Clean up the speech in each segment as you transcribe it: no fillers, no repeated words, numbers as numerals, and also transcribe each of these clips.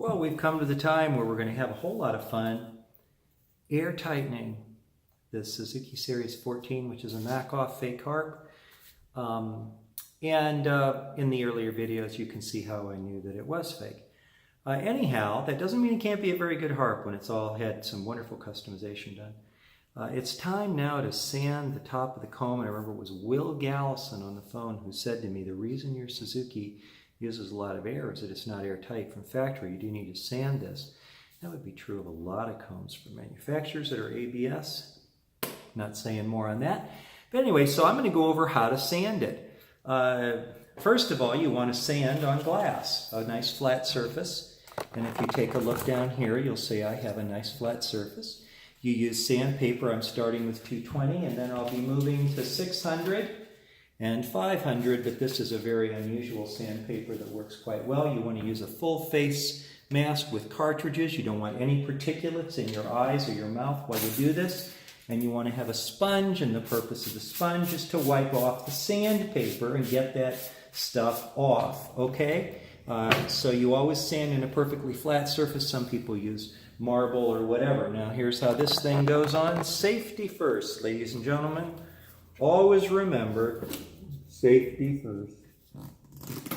Well, we've come to the time where we're going to have a whole lot of fun air tightening the Suzuki Series 14, which is a knockoff fake harp. In the earlier videos, you can see how I knew that it was fake. Anyhow, that doesn't mean it can't be a very good harp when it's all had some wonderful customization done. It's time now to sand the top of the comb. And I remember it was Will Gallison on the phone who said to me, the reason your Suzuki uses a lot of air is that it's not airtight from factory. You do need to sand this. That would be true of a lot of combs for manufacturers that are ABS. Not saying more on that. But anyway, so I'm going to go over how to sand it. First of all, you want to sand on glass, a nice flat surface. And if you take a look down here, you'll see I have a nice flat surface. You use sandpaper. I'm starting with 220, and then I'll be moving to 600 and 500, but this is a very unusual sandpaper that works quite well. You want to use a full face mask with cartridges. You don't want any particulates in your eyes or your mouth while you do this. And you want to have a sponge, and the purpose of the sponge is to wipe off the sandpaper and get that stuff off, okay? So you always sand in a perfectly flat surface. Some people use marble or whatever. Now here's how this thing goes on. Safety first, ladies and gentlemen. Always remember, safety first.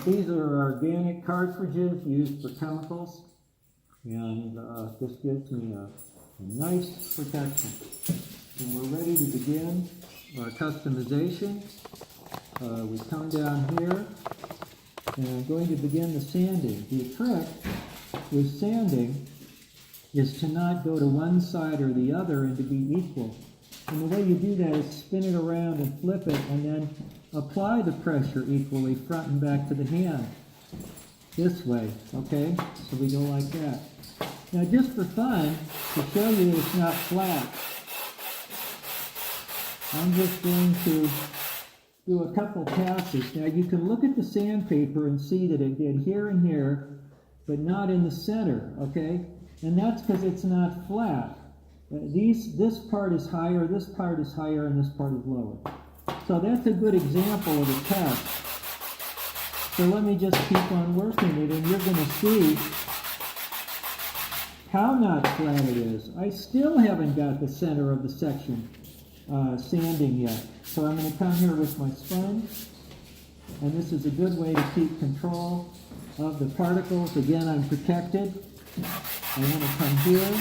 These are organic cartridges used for chemicals, and this gives me a nice protection. And we're ready to begin our customization. We come down here, and I'm going to begin the sanding. The trick with sanding is to not go to one side or the other and to be equal. And the way you do that is spin it around and flip it, and then apply the pressure equally front and back to the hand. This way, okay? So we go like that. Now just for fun, to show you that it's not flat, I'm just going to do a couple passes. Now you can look at the sandpaper and see that it did here and here, but not in the center, okay? And that's because it's not flat. This part is higher, this part is higher, and this part is lower. So that's a good example of a test. So let me just keep on working it, and you're going to see how not flat it is. I still haven't got the center of the section sanding yet. So I'm going to come here with my sponge, and this is a good way to keep control of the particles. Again, I'm protected. I want to come here.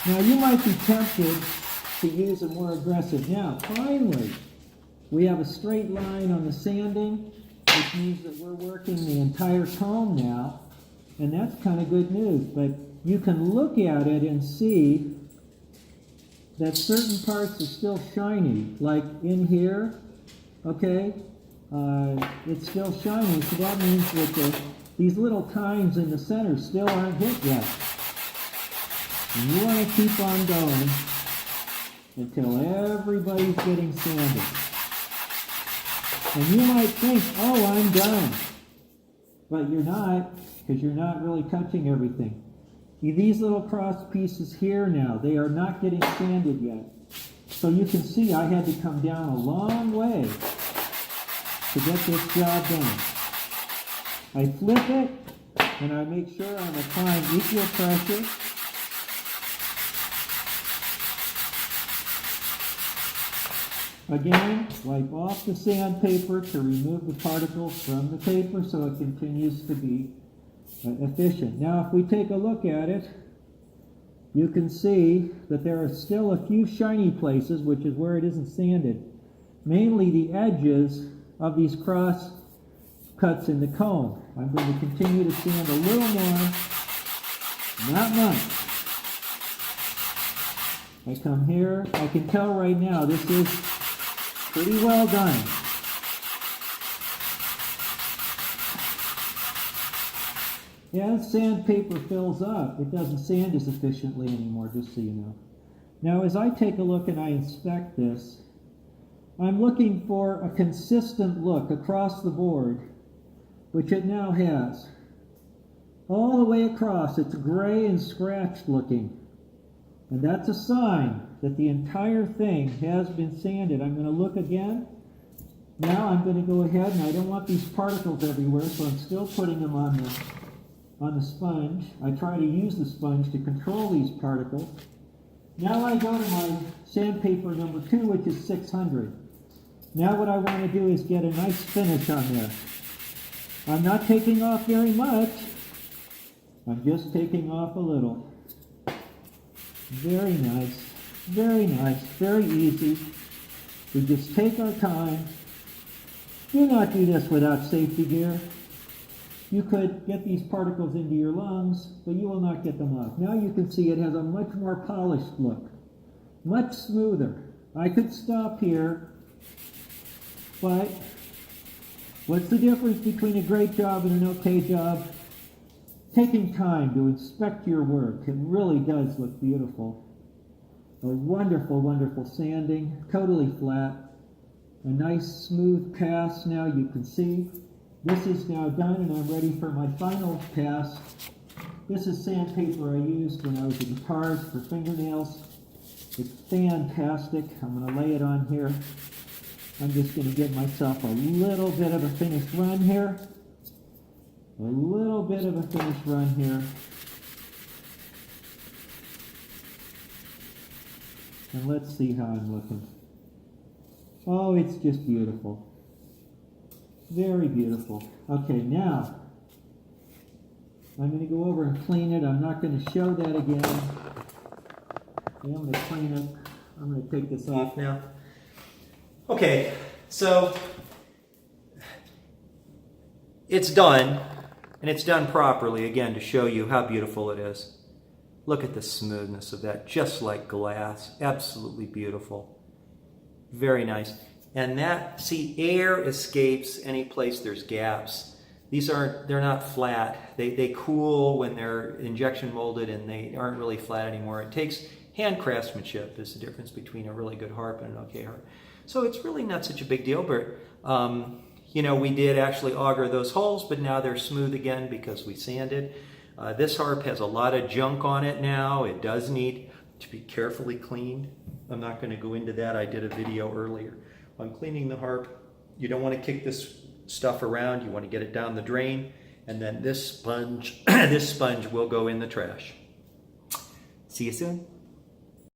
Now you might be tempted to use a more aggressive. Now, finally, we have a straight line on the sanding, which means that we're working the entire comb now, and that's kind of good news. But you can look at it and see that certain parts are still shiny, like in here, okay? It's still shiny, so that means that these little tines in the center still aren't hit yet. And you want to keep on going until everybody's getting sanded. And you might think, oh, I'm done. But you're not, because you're not really touching everything. These little cross pieces here now, they are not getting sanded yet. So you can see I had to come down a long way to get this job done. I flip it, and I make sure I'm applying equal pressure. Again, wipe off the sandpaper to remove the particles from the paper so it continues to be efficient. Now, if we take a look at it, you can see that there are still a few shiny places, which is where it isn't sanded. Mainly the edges of these cross cuts in the comb. I'm going to continue to sand a little more, not much. I come here, I can tell right now this is pretty well done. As sandpaper fills up, it doesn't sand as efficiently anymore, just so you know. Now, as I take a look and I inspect this, I'm looking for a consistent look across the board, which it now has. All the way across, it's gray and scratched looking. And that's a sign that the entire thing has been sanded. I'm going to look again. Now I'm going to go ahead, and I don't want these particles everywhere, so I'm still putting them on on the sponge. I try to use the sponge to control these particles. Now I go to my sandpaper number 2, which is 600. Now what I want to do is get a nice finish on there. I'm not taking off very much. I'm just taking off a little. Very nice, very easy. We just take our time. Do not do this without safety gear. You could get these particles into your lungs, but you will not get them off. Now you can see it has a much more polished look, much smoother. I could stop here, but what's the difference between a great job and an okay job? Taking time to inspect your work. It really does look beautiful. A wonderful, wonderful sanding, totally flat. A nice smooth pass now you can see. This is now done and I'm ready for my final pass. This is sandpaper I used when I was in cars for fingernails. It's fantastic. I'm going to lay it on here. I'm just going to give myself a little bit of a finished run here. A little bit of a finished run here. And let's see how I'm looking. Oh, it's just beautiful. Very beautiful. Okay, now I'm going to go over and clean it. I'm not going to show that again. Okay, I'm going to clean it. I'm going to take this off now. Okay, so it's done, and it's done properly, again, to show you how beautiful it is. Look at the smoothness of that, just like glass. Absolutely beautiful. Very nice. And that, see, air escapes any place there's gaps. They're not flat. They cool when they're injection molded and they aren't really flat anymore. It takes hand craftsmanship is the difference between a really good harp and an okay harp. So it's really not such a big deal, but you know, we did actually auger those holes, but now they're smooth again because we sanded. This harp has a lot of junk on it now. It does need to be carefully cleaned. I'm not going to go into that. I did a video earlier on cleaning the harp. You don't want to kick this stuff around. You want to get it down the drain, and then this sponge, this sponge will go in the trash. See you soon.